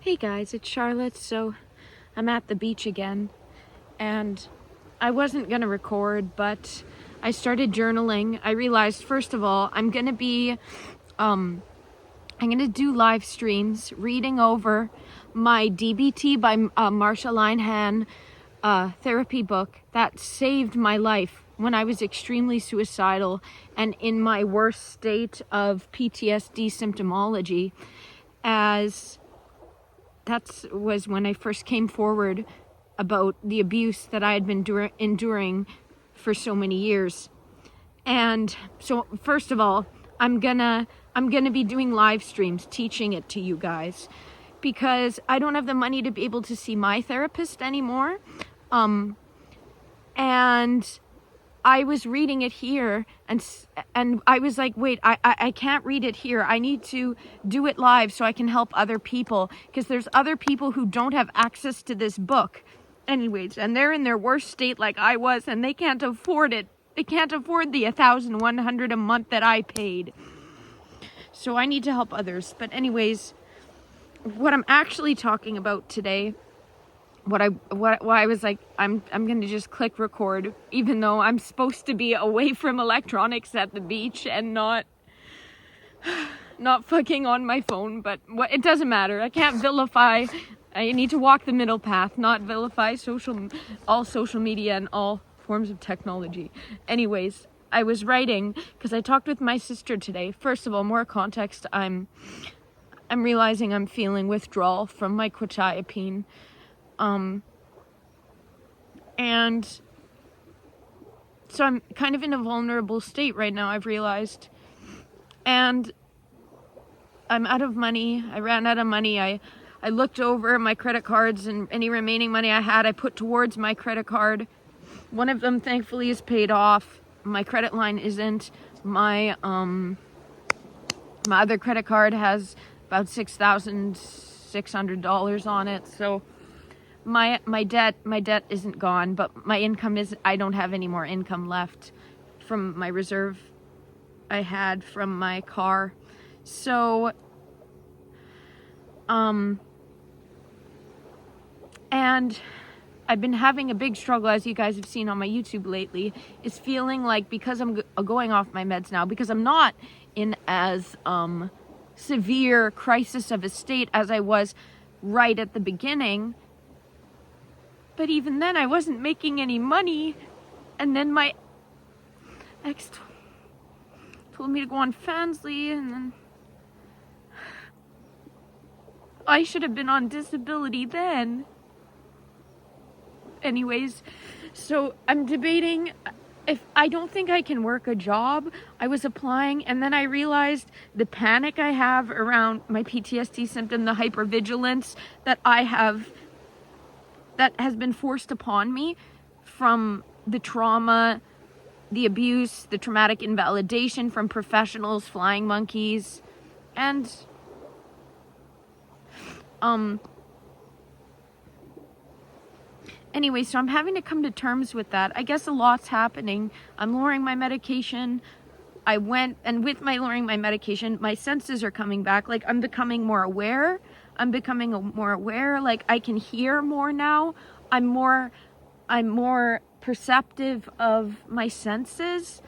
Hey guys, it's Charlotte. So I'm at the beach again, and I wasn't gonna record, but I started journaling. I realized, first of all, I'm gonna do live streams reading over my DBT by Marsha Linehan therapy book that saved my life when I was extremely suicidal and in my worst state of PTSD symptomology, as that was when I first came forward about the abuse that I had been enduring for so many years. And so, first of all, I'm gonna be doing live streams teaching it to you guys, because I don't have the money to be able to see my therapist anymore. And I was reading it here, and I was like, wait, I can't read it here. I need to do it live so I can help other people, because there's other people who don't have access to this book anyways, and they're in their worst state like I was, and they can't afford it. They can't afford the $1,100 a month that I paid. So I need to help others. But anyways, what I'm actually talking about today, why I was like, I'm going to just click record, even though I'm supposed to be away from electronics at the beach and not fucking on my phone, but it doesn't matter. I can't vilify. I need to walk the middle path, not vilify all social media and all forms of technology. Anyways, I was writing because I talked with my sister today. First of all, more context, I'm realizing I'm feeling withdrawal from my quetiapine. And so I'm kind of in a vulnerable state right now, I've realized. And I'm out of money. I ran out of money. I looked over my credit cards, and any remaining money I had, I put towards my credit card. One of them, thankfully, is paid off. My credit line isn't. My other credit card has about $6,600 on it. So my debt isn't gone, but my income is. I don't have any more income left from my reserve I had from my car. So and I've been having a big struggle, as you guys have seen on my YouTube lately, is feeling like, because I'm going off my meds now, because I'm not in as severe crisis of a state as I was right at the beginning. But even then, I wasn't making any money. And then my ex told me to go on Fansly, and then I should have been on disability then. Anyways, so I'm debating if I don't think I can work a job. I was applying, and then I realized the panic I have around my PTSD symptom, the hypervigilance that I have, that has been forced upon me from the trauma, the abuse, the traumatic invalidation from professionals, flying monkeys, and anyway, so I'm having to come to terms with that. I guess a lot's happening. I'm lowering my medication. With my lowering my medication, my senses are coming back. Like, I'm becoming more aware. Like, I can hear more now. I'm more perceptive of my senses.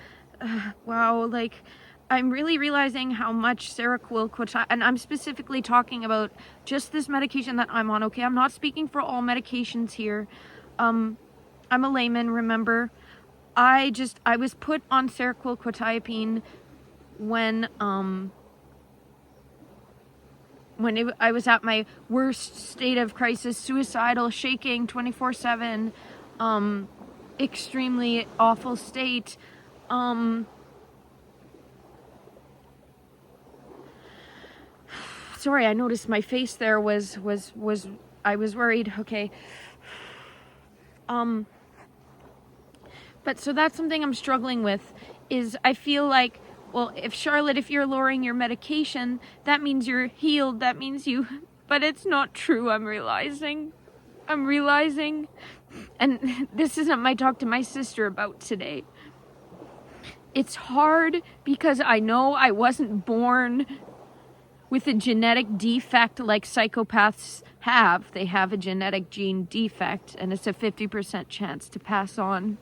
Wow, like, I'm really realizing how much Seroquel quetiapine, and I'm specifically talking about just this medication that I'm on, okay? I'm not speaking for all medications here. I'm a layman, remember. I was put on Seroquel quetiapine when I was at my worst state of crisis, suicidal, shaking 24/7, extremely awful state. Sorry, I noticed my face there was I was worried. Okay. But so that's something I'm struggling with, is I feel like, well, if you're lowering your medication, that means you're healed. That means but it's not true. I'm realizing, and this isn't my talk to my sister about today. It's hard because I know I wasn't born with a genetic defect like psychopaths have. They have a genetic gene defect, and it's a 50% chance to pass on.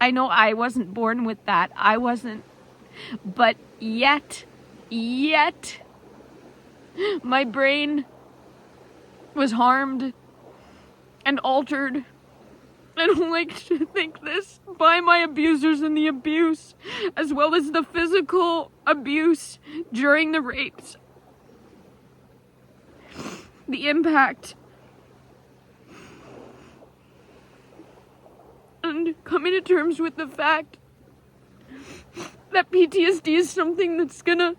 I know I wasn't born with that. I wasn't. But yet, my brain was harmed and altered. I don't like to think this, by my abusers and the abuse, as well as the physical abuse during the rapes. The impact. And coming to terms with the fact that PTSD is something that's gonna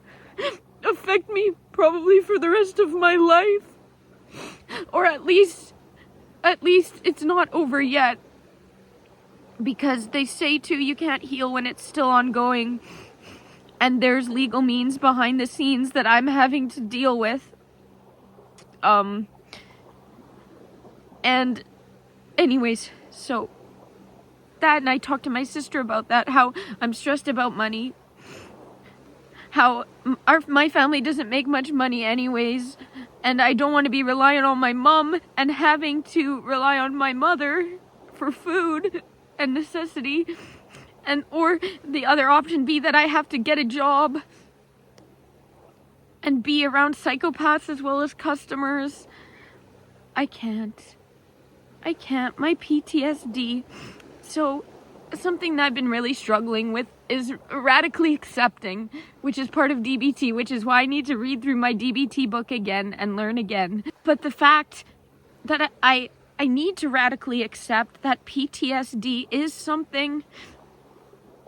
affect me probably for the rest of my life. Or at least it's not over yet. Because they say too, you can't heal when it's still ongoing. And there's legal means behind the scenes that I'm having to deal with. And anyways, so that, and I talked to my sister about that, how I'm stressed about money, how my family doesn't make much money anyways, and I don't want to be reliant on my mom and having to rely on my mother for food and necessity, and or the other option be that I have to get a job and be around psychopaths as well as customers. I can't. My PTSD. So, something that I've been really struggling with is radically accepting, which is part of DBT, which is why I need to read through my DBT book again and learn again. But the fact that I need to radically accept that PTSD is something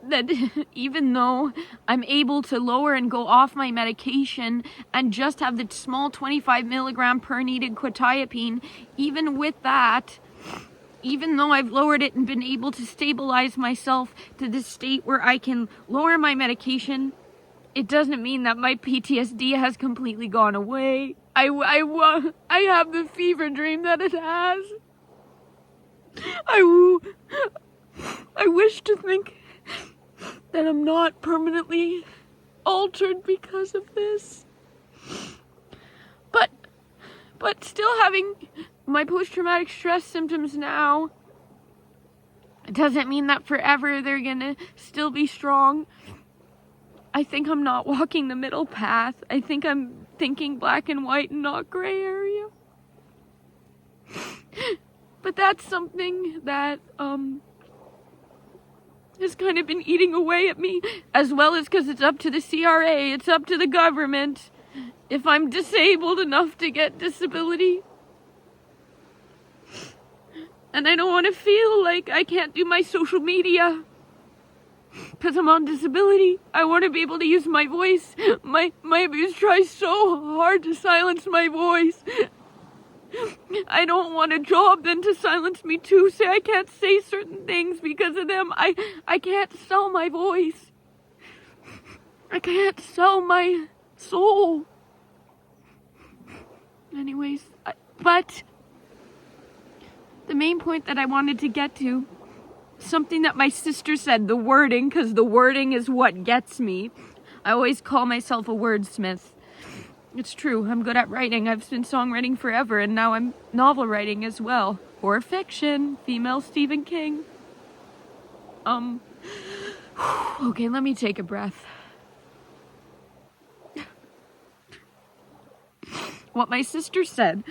that even though I'm able to lower and go off my medication and just have the small 25 milligram per needed quetiapine, even with that, even though I've lowered it and been able to stabilize myself to the state where I can lower my medication, it doesn't mean that my PTSD has completely gone away. I have the fever dream that it has. I wish to think that I'm not permanently altered because of this. But still having my post-traumatic stress symptoms now, it doesn't mean that forever they're gonna still be strong. I think I'm not walking the middle path. I think I'm thinking black and white and not gray area. But that's something that has kind of been eating away at me, as well as because it's up to the CRA, it's up to the government if I'm disabled enough to get disability. And I don't want to feel like I can't do my social media because I'm on disability. I want to be able to use my voice. My abuse tries so hard to silence my voice. I don't want a job then to silence me too. Say I can't say certain things because of them. I can't sell my voice. I can't sell my soul. Anyways, but the main point that I wanted to get to, something that my sister said, the wording, because the wording is what gets me. I always call myself a wordsmith. It's true, I'm good at writing. I've been songwriting forever, and now I'm novel writing as well. Or fiction, female Stephen King. Okay, let me take a breath. What my sister said.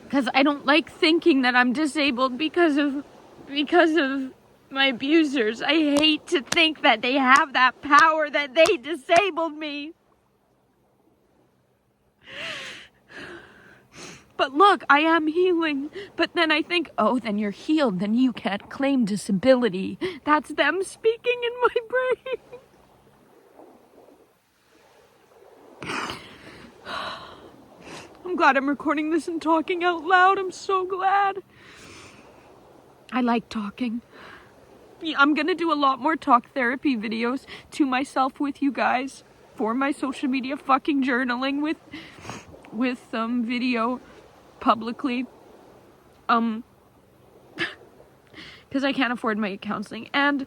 Because I don't like thinking that I'm disabled because of my abusers. I hate to think that they have that power, that they disabled me. But look, I am healing. But then I think, oh, then you're healed. Then you can't claim disability. That's them speaking in my brain. I'm glad I'm recording this and talking out loud. I'm so glad. I like talking. I'm gonna do a lot more talk therapy videos to myself with you guys for my social media, fucking journaling with video publicly. Because I can't afford my counseling. And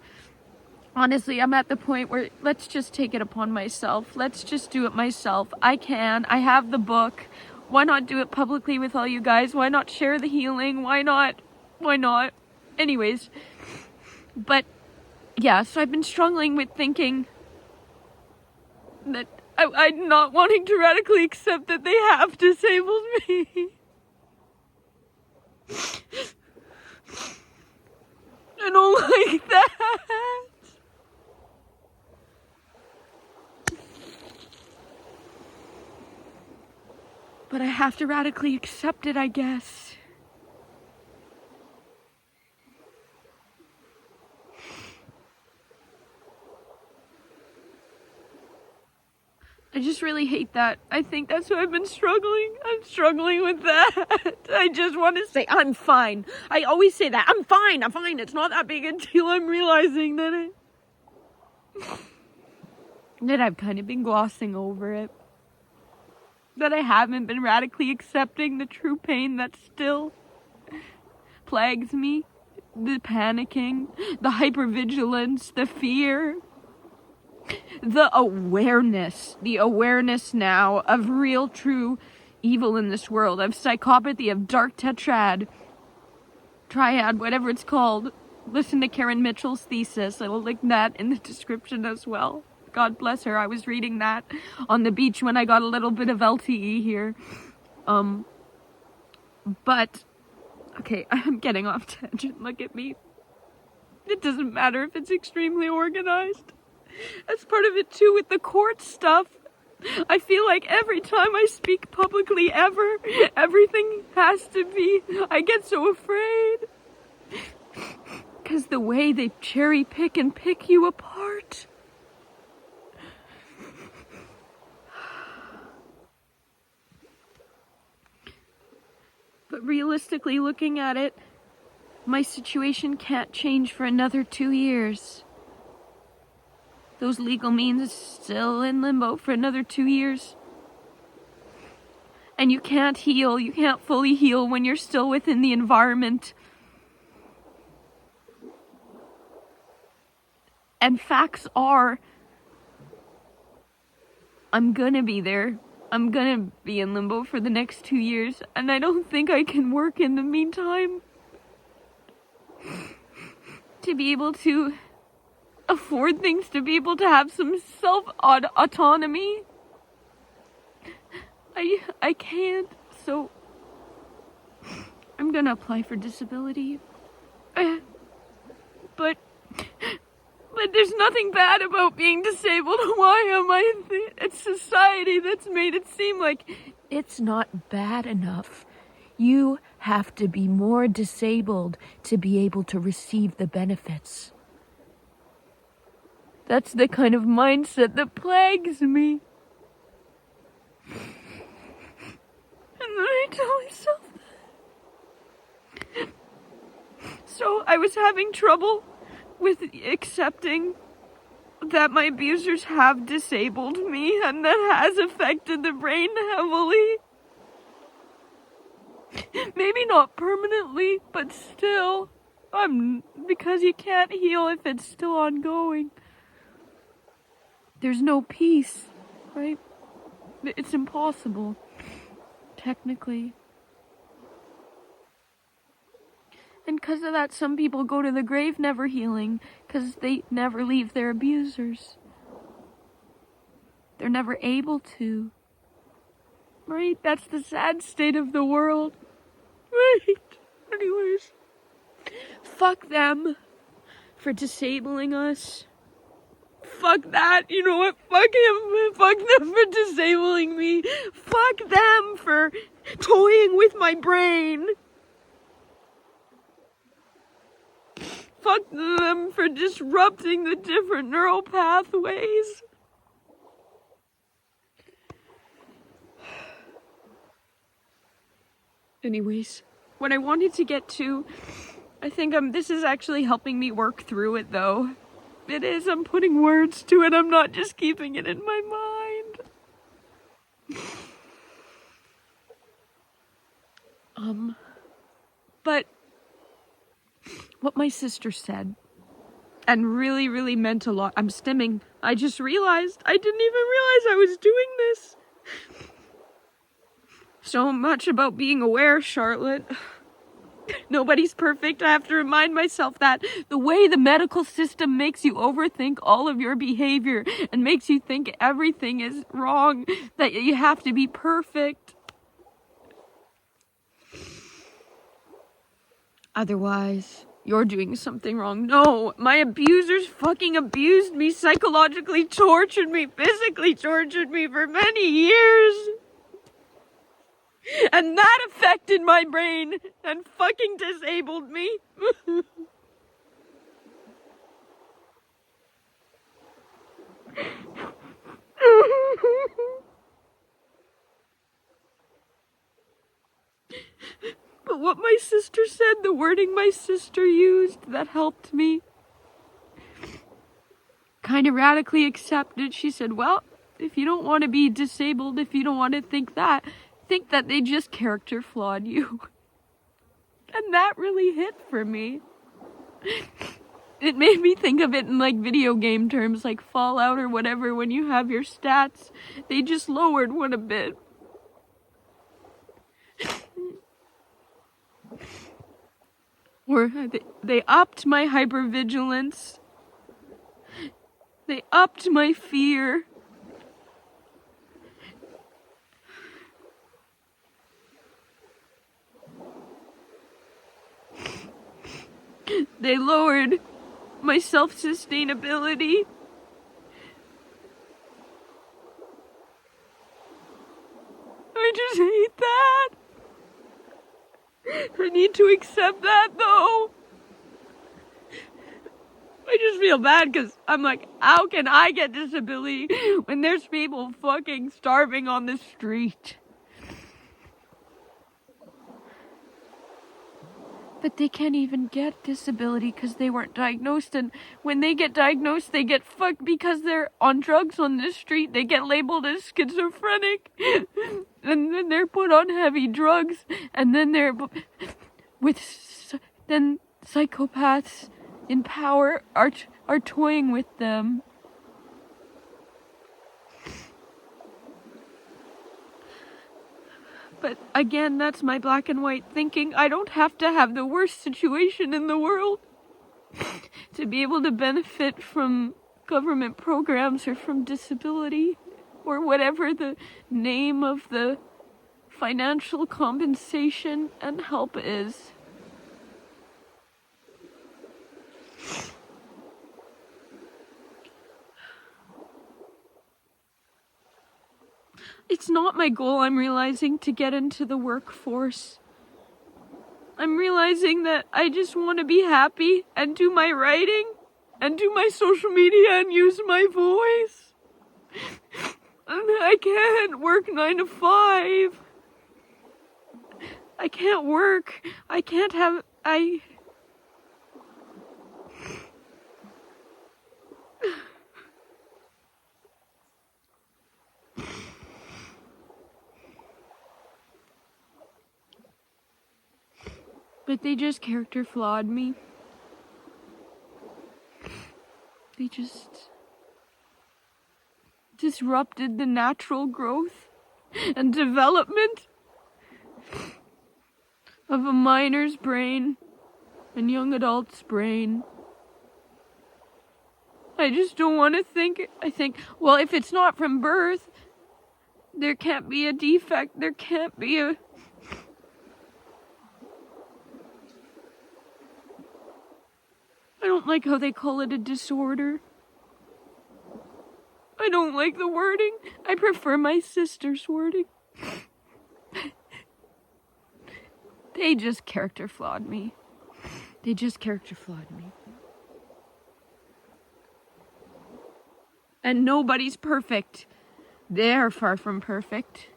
Honestly, I'm at the point where let's just take it upon myself. Let's just do it myself. I can. I have the book. Why not do it publicly with all you guys? Why not share the healing? Why not? Why not? Anyways, but yeah, so I've been struggling with thinking that I'm not wanting to radically accept that they have disabled me. I don't like that. But I have to radically accept it, I guess. I just really hate that. I think that's why I've been struggling. I'm struggling with that. I just want to say, I'm fine. I always say that. I'm fine. It's not that big a deal. I'm realizing that I've kind of been glossing over it. That I haven't been radically accepting the true pain that still plagues me. The panicking, the hypervigilance, the fear, the awareness now of real, true evil in this world, of psychopathy, of dark triad, whatever it's called. Listen to Karen Mitchell's thesis. I will link that in the description as well. God bless her. I was reading that on the beach when I got a little bit of LTE here. But, okay, I'm getting off tangent. Look at me. It doesn't matter if it's extremely organized. That's part of it too with the court stuff. I feel like every time I speak publicly ever, everything has to be, I get so afraid. Because the way they cherry pick and pick you apart. But realistically looking at it, my situation can't change for another 2 years. Those legal means is still in limbo for another 2 years. And you can't heal, you can't fully heal when you're still within the environment. And facts are, I'm gonna be there. I'm gonna be in limbo for the next 2 years, and I don't think I can work in the meantime to be able to afford things, to be able to have some self-autonomy. I can't, so I'm gonna apply for disability. But there's nothing bad about being disabled. Why am I? It's society that's made it seem like it's not bad enough. You have to be more disabled to be able to receive the benefits. That's the kind of mindset that plagues me. And then I tell myself that. So I was having trouble with accepting that my abusers have disabled me, and that has affected the brain heavily. Maybe not permanently, but still. Because you can't heal if it's still ongoing. There's no peace, right? It's impossible, technically. And because of that, some people go to the grave never healing, because they never leave their abusers. They're never able to. Right? That's the sad state of the world. Right? Anyways. Fuck them for disabling us. Fuck that. You know what? Fuck him. Fuck them for disabling me. Fuck them for toying with my brain. Fuck them for disrupting the different neural pathways. Anyways, what I wanted to get to, I think this is actually helping me work through it though. It is, I'm putting words to it, I'm not just keeping it in my mind. But what my sister said and really, really meant a lot. I'm stimming. I just realized. I didn't even realize I was doing this. So much about being aware, Charlotte. Nobody's perfect. I have to remind myself that the way the medical system makes you overthink all of your behavior and makes you think everything is wrong, that you have to be perfect. Otherwise, you're doing something wrong. No, my abusers fucking abused me, psychologically tortured me, physically tortured me for many years. And that affected my brain and fucking disabled me. But what my sister said, the wording my sister used, that helped me. Kind of radically accepted. She said, well, if you don't want to be disabled, if you don't want to think that they just character flawed you. And that really hit for me. It made me think of it in like video game terms, like Fallout or whatever, when you have your stats, they just lowered one a bit. Or they upped my hypervigilance. They upped my fear. They lowered my self-sustainability. I just hate that. I need to accept that, though. I just feel bad because I'm like, how can I get disability when there's people fucking starving on the street? But they can't even get disability because they weren't diagnosed, and when they get diagnosed, they get fucked because they're on drugs on the street. They get labeled as schizophrenic, and then they're put on heavy drugs, and then then psychopaths in power are toying with them. But again, that's my black and white thinking. I don't have to have the worst situation in the world to be able to benefit from government programs or from disability or whatever the name of the financial compensation and help is. It's not my goal, I'm realizing, to get into the workforce. I'm realizing that I just want to be happy and do my writing and do my social media and use my voice. And I can't work 9 to 5. I can't work. I can't have... But they just character flawed me. They just disrupted the natural growth and development of a minor's brain and young adult's brain. I just don't want to think. I think, well, if it's not from birth, there can't be a defect. There can't be a... I don't like how they call it a disorder. I don't like the wording. I prefer my sister's wording. They just character flawed me. They just character flawed me. And nobody's perfect. They're far from perfect.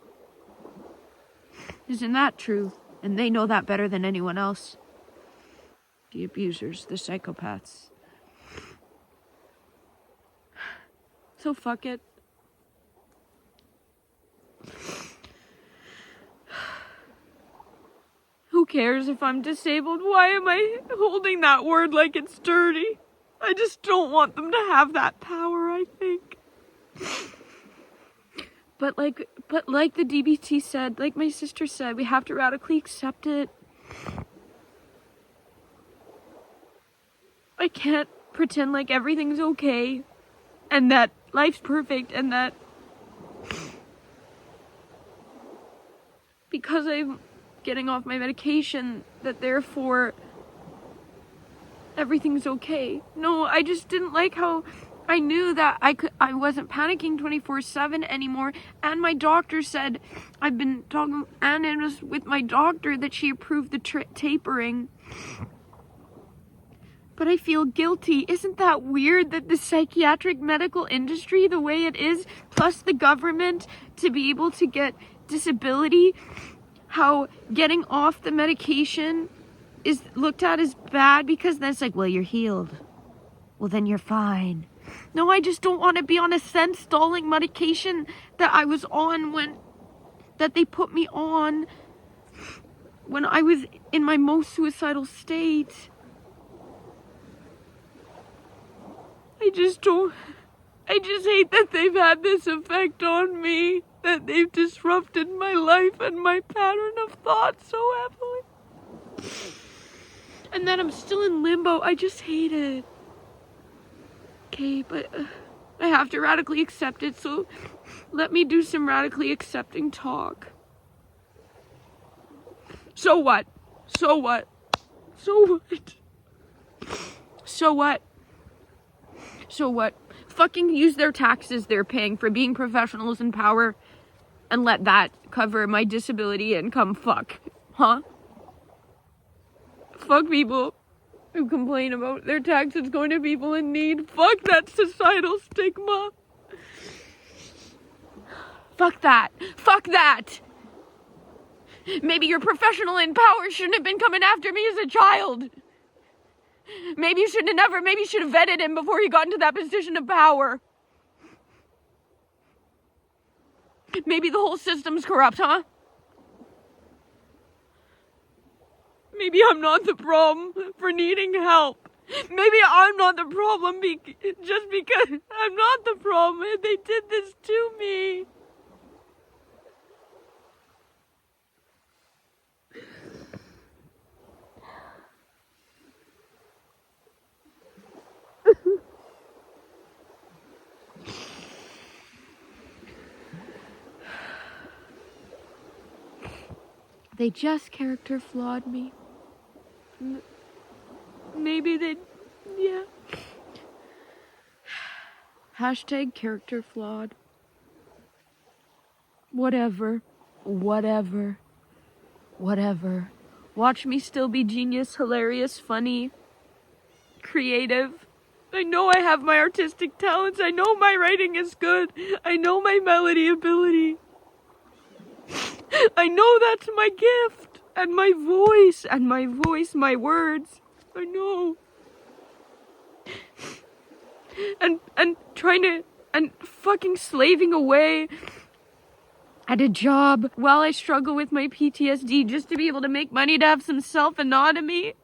Isn't that true? And they know that better than anyone else. The abusers, the psychopaths. So fuck it. Who cares if I'm disabled? Why am I holding that word like it's dirty? I just don't want them to have that power, I think. But like the DBT said, like my sister said, we have to radically accept it. I can't pretend like everything's okay and that life's perfect and that because I'm getting off my medication that therefore everything's okay. No, I just didn't like how I knew that I wasn't panicking 24/7 anymore, and my doctor said, I've been talking, and it was with my doctor that she approved the tapering. But I feel guilty. Isn't that weird that the psychiatric medical industry, the way it is, plus the government to be able to get disability, how getting off the medication is looked at as bad because then it's like, well, you're healed. Well, then you're fine. No, I just don't want to be on a sense-stalling medication that I was on that they put me on when I was in my most suicidal state. I just hate that they've had this effect on me, that they've disrupted my life and my pattern of thought so heavily. And that I'm still in limbo. I just hate it. Okay, but I have to radically accept it, so let me do some radically accepting talk. So what? So what? So what? So what? So what? Fucking use their taxes they're paying for being professionals in power and let that cover my disability income. Fuck. Huh? Fuck people who complain about their taxes going to people in need. Fuck that societal stigma. Fuck that. Fuck that. Maybe your professional in power shouldn't have been coming after me as a child. Maybe you should have vetted him before he got into that position of power. Maybe the whole system's corrupt, huh? Maybe I'm not the problem for needing help. Maybe I'm not the problem just because I'm not the problem. They did this to me. They just character flawed me. Maybe yeah. Hashtag character flawed. Whatever. Watch me still be genius, hilarious, funny, creative. I know I have my artistic talents. I know my writing is good. I know my melody ability. I know that's my gift. And my voice, my words. I know. And trying to, and fucking slaving away at a job while I struggle with my PTSD just to be able to make money to have some self-autonomy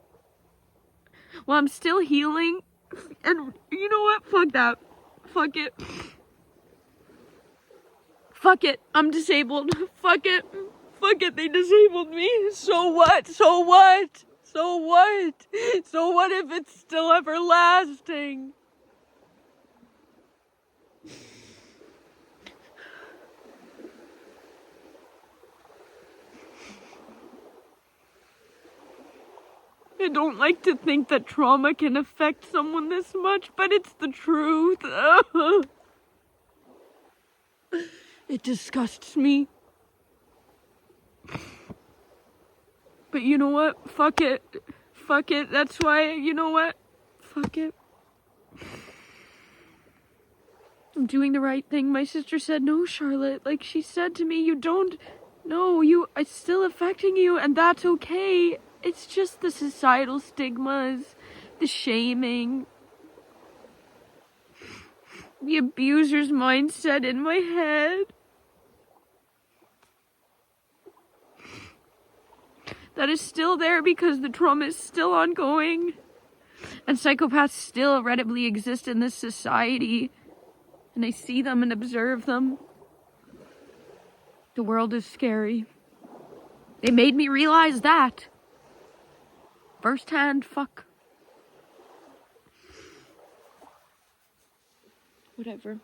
while I'm still healing. And you know what? Fuck that. Fuck it. Fuck it. I'm disabled. Fuck it. Fuck it. They disabled me. So what? So what? So what? So what if it's still everlasting? I don't like to think that trauma can affect someone this much, but it's the truth. It disgusts me. But you know what? Fuck it. Fuck it. That's why, you know what? Fuck it. I'm doing the right thing. My sister said, no, Charlotte. Like she said to me, it's still affecting you, and that's okay. It's just the societal stigmas, the shaming, the abuser's mindset in my head. That is still there because the trauma is still ongoing. And And psychopaths still readily exist in this society. And I see them and observe them. The world is scary. They made me realize that. Firsthand, fuck. Whatever.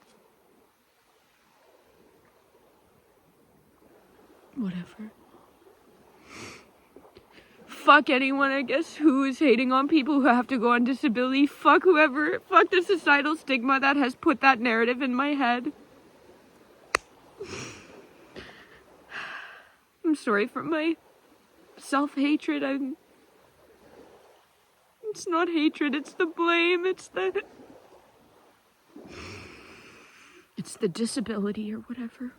Fuck anyone, I guess, who is hating on people who have to go on disability. Fuck whoever. Fuck the societal stigma that has put that narrative in my head. I'm sorry for my self-hatred. It's not hatred, it's the blame, it's the disability or whatever.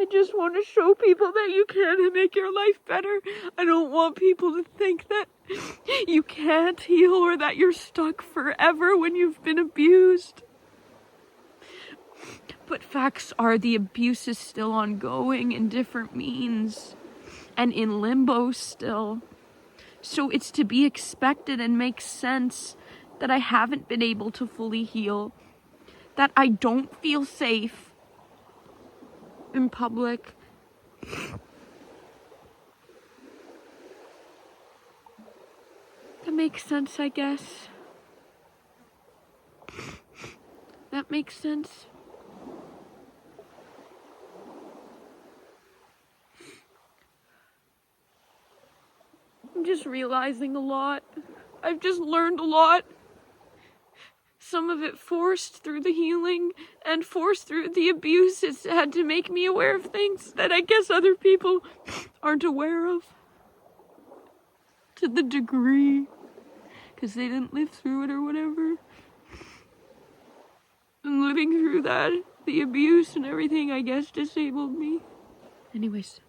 I just want to show people that you can make your life better. I don't want people to think that you can't heal or that you're stuck forever when you've been abused. But facts are the abuse is still ongoing in different means and in limbo still. So it's to be expected and makes sense that I haven't been able to fully heal, that I don't feel safe in public. That makes sense, I guess. That makes sense. I'm just realizing a lot. I've just learned a lot. Some of it forced through the healing and forced through the abuse. It's had to make me aware of things that I guess other people aren't aware of. To the degree. Because they didn't live through it or whatever. And living through that, the abuse and everything, I guess, disabled me. Anyways.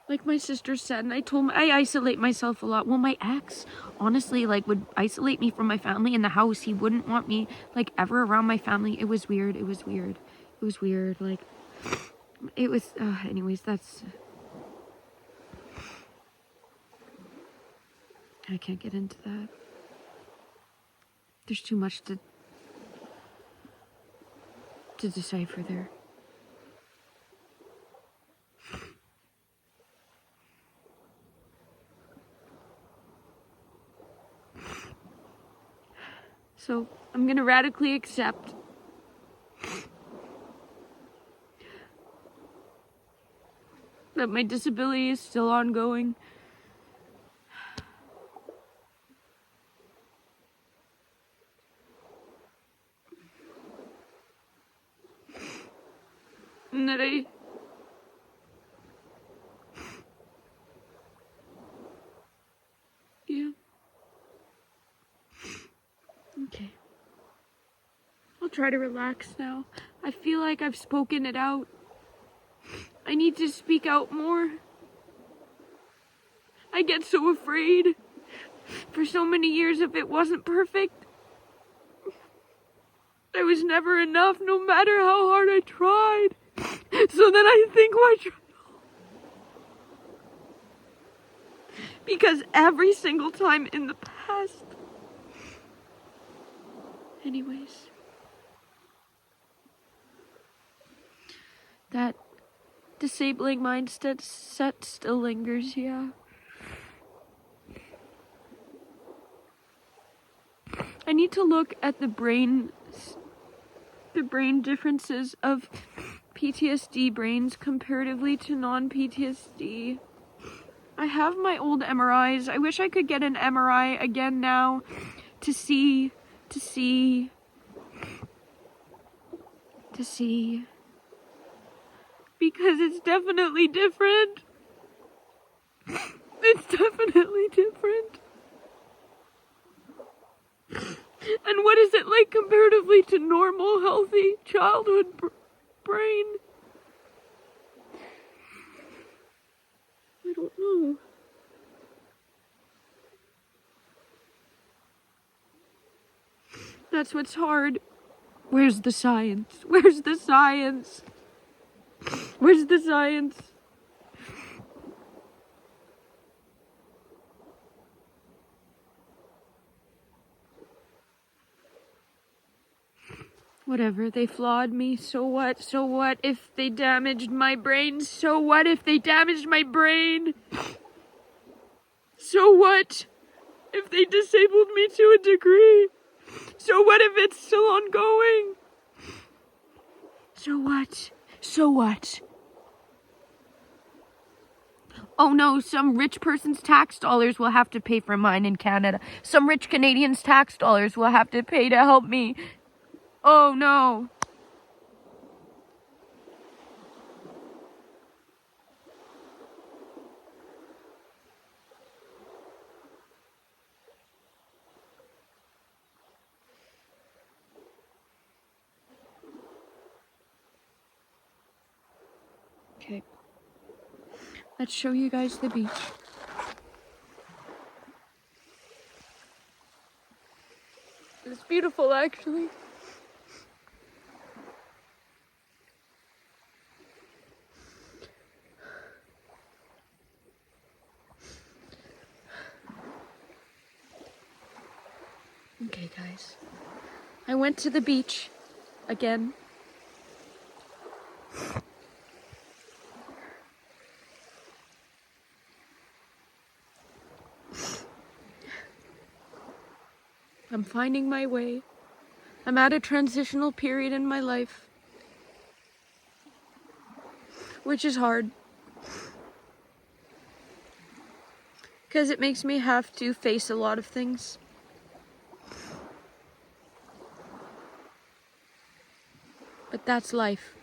Like my sister said, and I told me, I isolate myself a lot. Well, my ex, honestly, like, would isolate me from my family in the house. He wouldn't want me, like, ever around my family. It was weird. Like, it was, anyways, that's... I can't get into that. There's too much to decipher there. So, I'm gonna radically accept that my disability is still ongoing. And that yeah. Okay. I'll try to relax now. I feel like I've spoken it out. I need to speak out more. I get so afraid. For so many years, if it wasn't perfect, I was never enough, no matter how hard I tried. So then I think, why try? Because every single time in the past. Anyways. That disabling mindset still lingers, yeah. I need to look at the brain differences of PTSD brains comparatively to non-PTSD. I have my old MRIs. I wish I could get an MRI again now to see. Because it's definitely different. It's definitely different. And what is it like comparatively to normal, healthy childhood brain? I don't know. That's what's hard. Where's the science? Where's the science? Where's the science? Whatever, they flawed me, so what? So what if they damaged my brain? So what if they damaged my brain? So what if they disabled me to a degree? So what if it's still ongoing? So what? So what? Oh no, some rich person's tax dollars will have to pay for mine in Canada. Some rich Canadian's tax dollars will have to pay to help me. Oh no. Okay. Let's show you guys the beach. It's beautiful, actually. Okay, guys. I went to the beach again. I'm finding my way. I'm at a transitional period in my life, which is hard. Because it makes me have to face a lot of things. But that's life.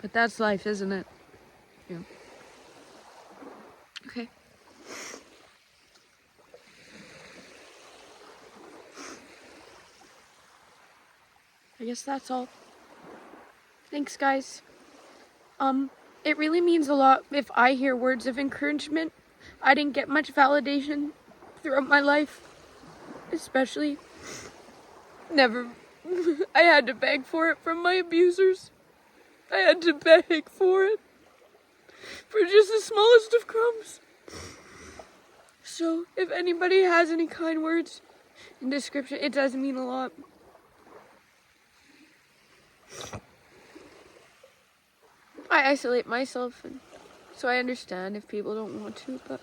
But that's life, isn't it? Yeah. Okay. I guess that's all. Thanks, guys. It really means a lot if I hear words of encouragement. I didn't get much validation throughout my life. Especially. Never. I had to beg for it from my abusers. I had to beg for it. For just the smallest of crumbs. So, if anybody has any kind words in description, it does mean a lot. I isolate myself, and so I understand if people don't want to, but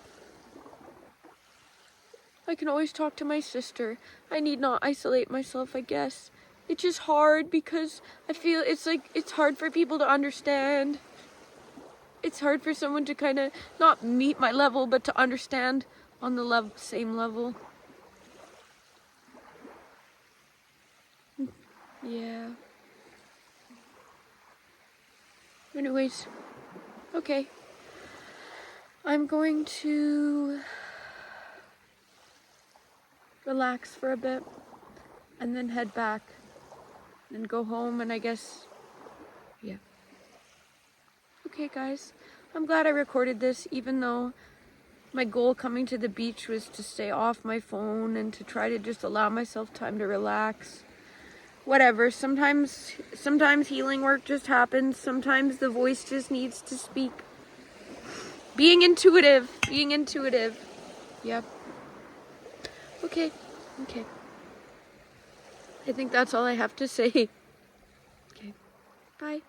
I can always talk to my sister. I need not isolate myself, I guess. It's just hard because I feel it's hard for people to understand. It's hard for someone to kind of not meet my level, but to understand on the same level. Yeah. Anyways, okay. I'm going to relax for a bit and then head back and go home, and I guess, yeah. Okay, guys. I'm glad I recorded this, even though my goal coming to the beach was to stay off my phone and to try to just allow myself time to relax. Whatever, sometimes healing work just happens. Sometimes the voice just needs to speak. Being intuitive. Yep. Okay. I think that's all I have to say. Okay. Bye.